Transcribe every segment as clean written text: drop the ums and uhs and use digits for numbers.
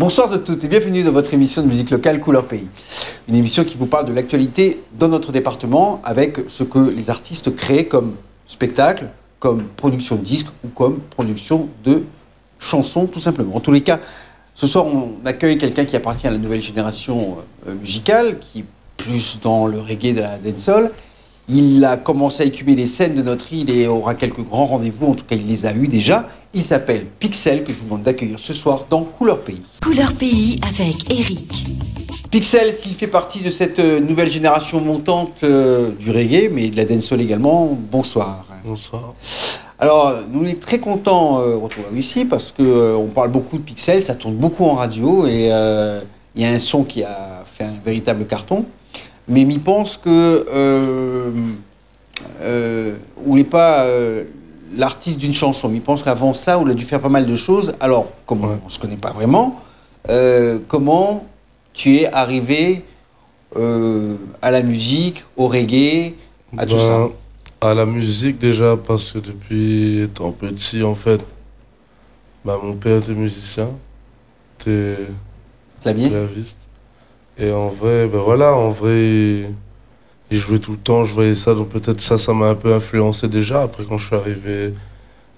Bonsoir à toutes et bienvenue dans votre émission de musique locale Couleur Pays. Une émission qui vous parle de l'actualité dans notre département avec ce que les artistes créent comme spectacle, comme production de disques ou comme production de chansons tout simplement. En tous les cas, ce soir on accueille quelqu'un qui appartient à la nouvelle génération musicale, qui est plus dans le reggae de la dancehall. Il a commencé à écumer les scènes de notre île et aura quelques grands rendez-vous, en tout cas il les a eus déjà. Il s'appelle Pixel, que je vous demande d'accueillir ce soir dans Couleur Pays. Couleur Pays avec Eric. Pixel, s'il fait partie de cette nouvelle génération montante du reggae, mais de la dancehall également, bonsoir. Bonsoir. Alors, nous on est très contents de retrouver ici parce qu'on parle beaucoup de Pixel, ça tourne beaucoup en radio et il y a un son qui a fait un véritable carton. Mais il pense que on n'est pas l'artiste d'une chanson. Il pense qu'avant ça, on a dû faire pas mal de choses. Alors, comme on ne se connaît pas vraiment, comment tu es arrivé à la musique, au reggae, à tout ça? À la musique déjà, parce que depuis étant petit, en fait, mon père était musicien, était claviste. Et en vrai, il jouait tout le temps, je voyais ça, donc peut-être ça m'a un peu influencé déjà. Après, quand je suis arrivé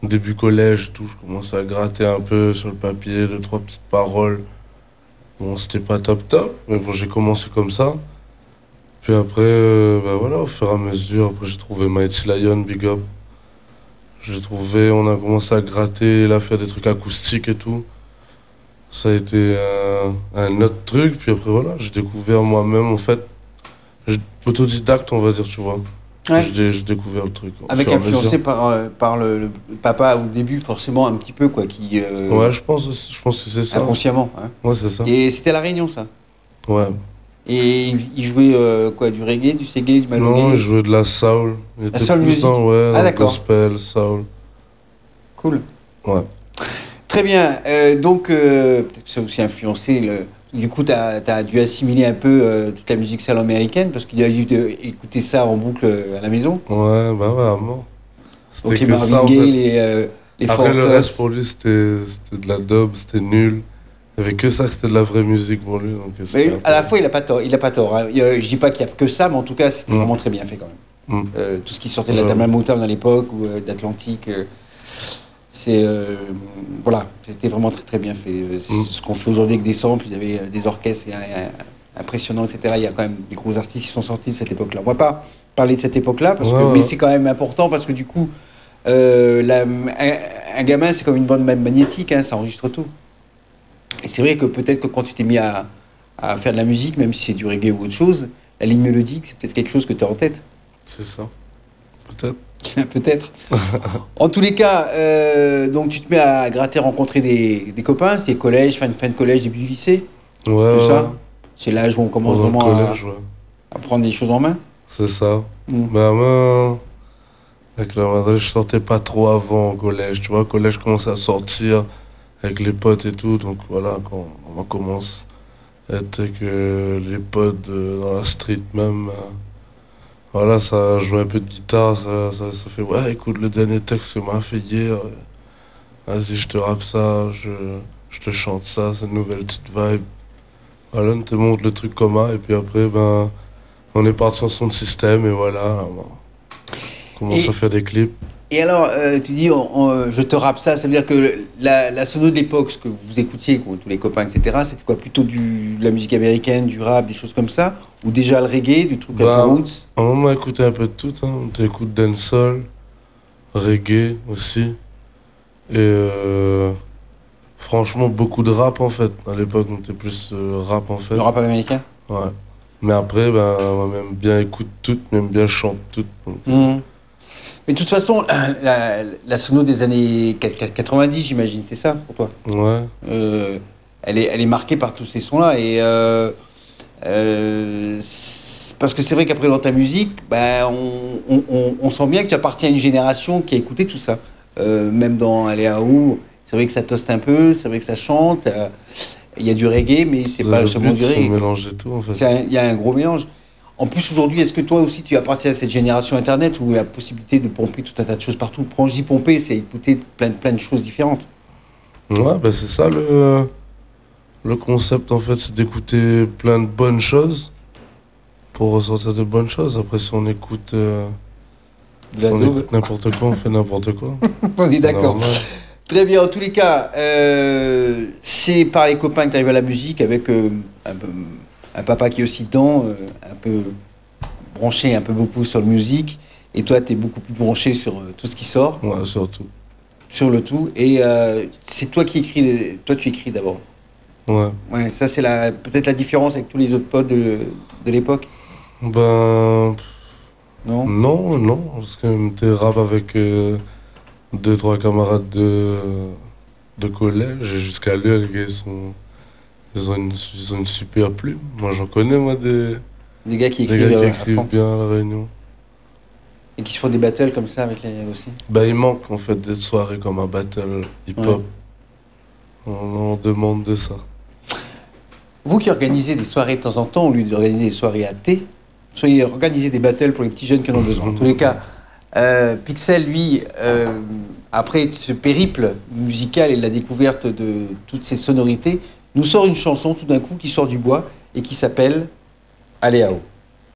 début collège, tout, je commençais à gratter un peu sur le papier, 2-3 petites paroles. Bon, c'était pas top, mais bon, j'ai commencé comme ça. Puis après, au fur et à mesure, après j'ai trouvé Mighty Lion, Big Up. On a commencé à gratter, à faire des trucs acoustiques et tout. Ça a été un autre truc, puis après j'ai découvert moi-même, en fait, autodidacte, on va dire, tu vois. Ouais. J'ai découvert le truc. Avec influencé par le papa au début, forcément, un petit peu, quoi, qui... Ouais, je pense que c'est ça. Inconsciemment, hein. Ouais, c'est ça. Et c'était à La Réunion, ça? Ouais. Et il jouait quoi, du reggae, du seggae, du malogay? Non, il jouait de la soul. La soul music? Ouais, d'accord. Gospel, soul. Cool. Ouais. Très bien. Donc, peut-être que ça a aussi influencé. Du coup, tu as dû assimiler un peu toute la musique salon américaine parce qu'il a dû écouter ça en boucle à la maison. Ouais, vraiment. Donc, les Marvin Gaye, les Après, le Four reste Tops. pour lui, c'était de la dub, c'était nul. Il n'y avait que ça, c'était de la vraie musique pour lui. Donc Mais à la fois, il n'a pas tort. Hein. Je dis pas qu'il n'y a que ça, mais en tout cas, c'était vraiment très bien fait quand même. Tout ce qui sortait de la Tamla Motown à l'époque ou d'Atlantique. Voilà, c'était vraiment très très bien fait. Ce qu'on fait aujourd'hui avec des samples, il y avait des orchestres impressionnants, etc. Il y a quand même des gros artistes qui sont sortis de cette époque-là. On ne va pas parler de cette époque-là, mais c'est quand même important parce que du coup, un gamin, c'est comme une bande magnétique, hein, ça enregistre tout. Et c'est vrai que peut-être que quand tu t'es mis à faire de la musique, même si c'est du reggae ou autre chose, la ligne mélodique, c'est peut-être quelque chose que tu as en tête. C'est ça. Peut-être. Peut-être. En tous les cas, donc tu te mets à gratter, rencontrer des copains, c'est collège, fin de collège, début du lycée. Ouais. Tout ça. C'est l'âge où on commence vraiment à prendre des choses en main. C'est ça. Moi, avec la madresse, je sortais pas trop avant au collège. Tu vois, au collège, je commençais à sortir avec les potes et tout. Donc voilà, quand on commence à être avec les potes dans la street même. Voilà, ça joue un peu de guitare, ça fait ouais, écoute le dernier texte que m'a fait hier, vas-y, je te rappe ça, je te chante ça, c'est une nouvelle petite vibe. Voilà, on te montre le truc commun, et puis après, on est parti en son de système, et voilà, on commence à faire des clips. Et alors, tu dis, je te rappe ça, ça veut dire que la sono de l'époque, ce que vous écoutiez, tous les copains, etc., c'était quoi? Plutôt de la musique américaine, du rap, des choses comme ça? Ou déjà le reggae, du truc à peu roots? On m'a écouté un peu de tout, hein. On t'écoute dancehall, reggae aussi. Et franchement, beaucoup de rap en fait. À l'époque, on était plus rap en fait. Le rap américain? Ouais. Mais après, moi, même bien écoute tout, même bien chante tout. Donc, Mais de toute façon, la sono des années 90, j'imagine, c'est ça pour toi? Ouais. Elle est marquée par tous ces sons-là. Et parce que c'est vrai qu'après, dans ta musique, on sent bien que tu appartiens à une génération qui a écouté tout ça. Même dans Aléaou, c'est vrai que ça toste un peu, c'est vrai que ça chante. Il y a du reggae, mais c'est pas seulement du reggae. C'est mélanger tout, en fait. Il y a un gros mélange. En plus, aujourd'hui, est-ce que toi aussi, tu appartiens à cette génération Internet où il y a la possibilité de pomper tout un tas de choses partout? Quand je dis pomper, c'est écouter plein de choses différentes. Ouais, c'est ça le Le concept, en fait, c'est d'écouter plein de bonnes choses pour ressortir de bonnes choses. Après, si on écoute, n'importe quoi, on fait n'importe quoi. On est d'accord. Normal. Très bien, en tous les cas, c'est par les copains que tu arrives à la musique avec un papa qui est aussi dedans, un peu branché un peu beaucoup sur la musique, et toi tu es beaucoup plus branché sur tout ce qui sort, Ouais, surtout. sur le tout, et c'est toi qui écris, toi tu écris d'abord. Ouais. Ouais, ça c'est peut-être la différence avec tous les autres potes de l'époque, Ben. non? Non, parce que t'es rap avec deux, trois camarades de collège, et jusqu'à lui, les gars, ils ont une super plume. Moi, j'en connais, moi, Des gars qui des écrivent gars qui à écrivent fond, bien à La Réunion. et qui se font des battles comme ça avec les aussi. Bah, il manque, en fait, des soirées comme un battle hip-hop. On demande de ça. Vous qui organisez des soirées de temps en temps, au lieu d'organiser des soirées à thé, soyez organisez des battles pour les petits jeunes qui en ont besoin. En tous les cas, Pixel, lui, après ce périple musical et la découverte de toutes ces sonorités, nous sort une chanson tout d'un coup qui sort du bois et qui s'appelle Aléao.